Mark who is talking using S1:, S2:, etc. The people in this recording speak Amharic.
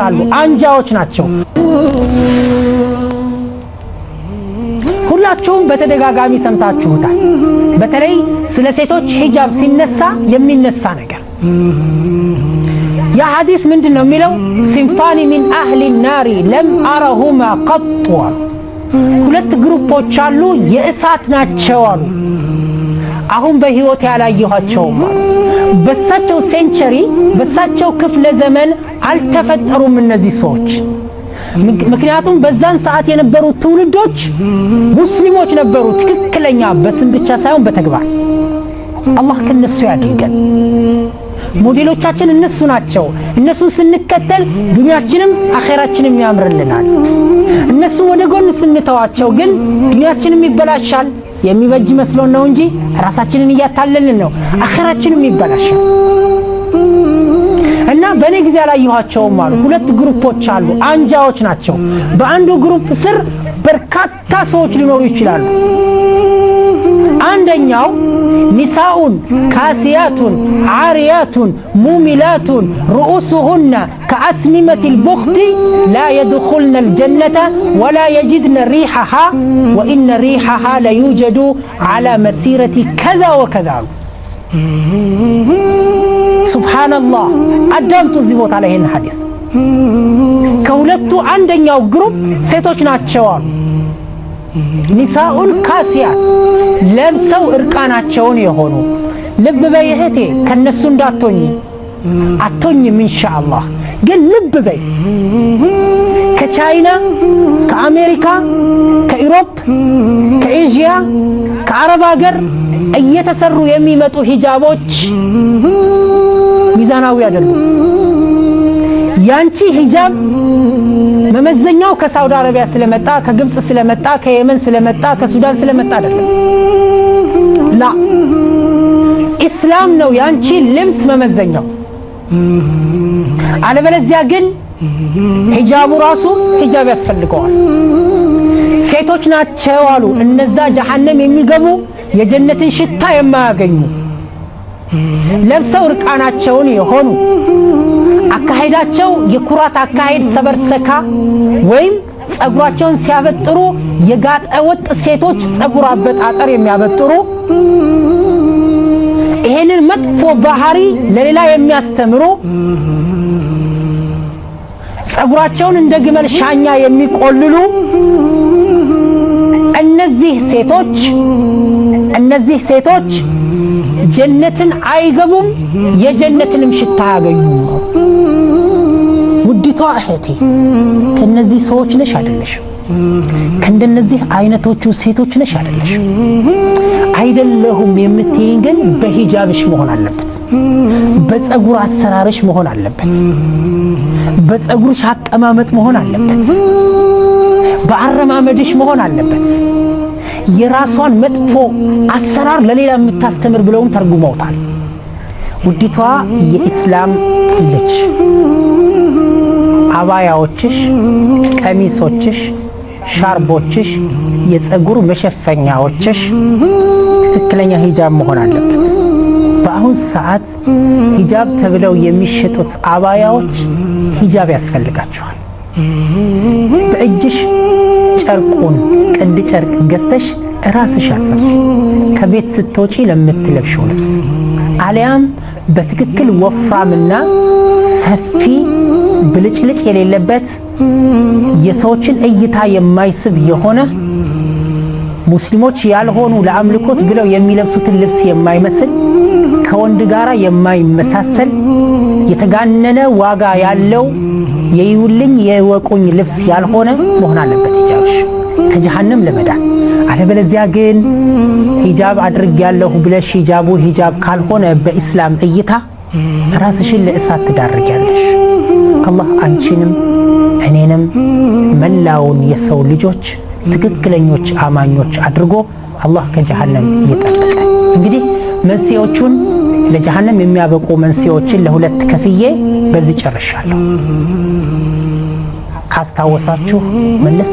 S1: አሉ አንጃዎች ናቸው ሁላችሁም በተደጋጋሚ ሰምታችሁታል በተለይ ስለ ሴቶች ሂጃብ ሲነሳ የሚነሳ ነገር ያ ሐዲስ ምንድነው የሚለው ሲንፋኒ ሚን አህሊ النار لم ارهما قط ሁለት ግሩፖች አሉ የእሳት ናቸው አሉ አሁን በህይወት ያላየኋቸው በሳቸው ሴንቸሪ በሳቸው ክፍለ ዘመን አልተፈጠሩም እነዚህ ሰዎች ምክንያቱም በዛን ሰዓት የነበሩ ትውልዶች ሙስሊሞች ነበሩ ትክክለኛ በስም ብቻ ሳይሆን በተግባር አላህ ከነሱ ያድርገን ሞዴሎቻችን እነሱ ናቸው እነሱን ስንከተል ዱንያችንም አኺራችንም ያምርልናል እነሱ ወደ ጎን ስንተዋቸው ግን ዱንያችንም ይበላሻል የሚበጅ መስሎን ነው እንጂ ራሳችንን እያታለልን ነው አኺራችንም ይበላሻል እና በኔ ጊዜ ያላየኋቸው ማለት ሁለት ግሩፖች አሉ አንጃዎች ናቸው በአንዱ ግሩፕ ስር በርካታ ሰዎች ሊኖሩ ይችላሉ አንደኛው ኒሳኡን ካሲያቱን ዓሪያቱን ሙሚላቱን رؤوسهن كأسنمة البخت لا يدخلن الجنة ولا يجدن ريحها وإن ريحها لا يوجد على مسيرة كذا وكذا سبحان الله أدامت الزبوت عليه الحديث كولدت عندنا جروب سيتوش ناتشوان ኒሳኡን ካሲያት ለብሰው እርቃናቸውን የሆኑ ልብ በይህቴ ከነሱ እንዳትሆኝ ኢንሻአላህ ግን ልብ በይ ከቻይና ከአሜሪካ ከዩሮፕ ከኤዥያ ከአረብ ሀገር እየተሰሩ የሚመጡ ሂጃቦች ሚዛናዊ አይደሉም ያንቺ ሂጃብ መመዘኛው ከሳውዲ አረቢያ ስለመጣ ከግብጽ ስለመጣ ከየመን ስለመጣ ከሱዳን ስለመጣ አይደለም ላ ኢስላም ነው ያንቺ ልብስ መመዘኛው አለበለዚያ ግን ሂጃቡ ራሱ ሂጃብ ያስፈልገዋል ሴቶች ናቸው አሉ እነዛ ጀሃነም የሚገቡ የጀነትን ሽታ የማያገኙ ለብሰው እርቃናቸውን የሆኑ አካሄዳቸው የኩራት አካሄድ ሰበርሰካ ወይም ጸጉራቸውን ሲያበጥሩ የጋጠ ወጥ ሴቶች ጸጉር አበጣጠር የሚያበጥሩ ይሄንን መጥፎ ባህሪ ለሌላ የሚያስተምሩ ጸጉራቸውን እንደ ግመል ሻኛ የሚቆልሉ እነዚህ ሴቶች ጀነትን አይገቡም የጀነትንም ሽታ ያገኙም ውዲቷ እህቴ ከነዚህ ሰዎች ነሽ አይደለሽ ከእንደነዚህ አይነቶቹ ሴቶች ነሽ አይደለሽ አይደለሁም የምትይኝ ግን በሂጃብሽ መሆን አለበት በጸጉር አሰራርሽ መሆን አለበት በጸጉርሽ አቀማመጥ መሆን አለበት በአረማመድሽ መሆን አለበት የራሷን መጥፎ አሰራር ለሌላ የምታስተምር ብለውም ተርጉመውታል ውዲቷ የኢስላም ልጅ አባያዎችሽ ቀሚሶችሽ ሻርቦችሽ የጸጉር መሸፈኛዎችሽ ትክክለኛ ሂጃብ መሆን አለበት በአሁን ሰዓት ሂጃብ ተብለው የሚሸጡት አባያዎች ሂጃብ ያስፈልጋቸዋል በእጅሽ ጨርቁን ቀንድ ጨርቅ ገዝተሽ ራስሽ አሰሪ ከቤት ስትወጪ ለምትለብሺው ልብስ አሊያም በትክክል ወፍራምና ሰፊ ብልጭልጭ የሌለበት የሰዎችን እይታ የማይስብ የሆነ ሙስሊሞች ያልሆኑ ለአምልኮት ብለው የሚለብሱትን ልብስ የማይመስል ከወንድ ጋራ የማይመሳሰል የተጋነነ ዋጋ ያለው የይውልኝ የወቁኝ ልብስ ያልሆነ መሆን አለበት ሂጃብሽ ከጀሃነም ለመዳን አለበለዚያ ግን ሂጃብ አድርጌያለሁ ብለሽ ሂጃቡ ሂጃብ ካልሆነ በእስላም እይታ ራስሽን ለእሳት ትዳርጊያለሽ አላህ አንቺንም እኔንም መላውን የሰው ልጆች ትክክለኞች አማኞች አድርጎ አላህ ከጀሃነም ይጠብቀን እንግዲህ መንስኤዎቹን ለጀሃነም የሚያበቁ መንስኤዎችን ለሁለት ከፍዬ በዚህ ጨርሻለሁ ካስታወሳችሁ መለስ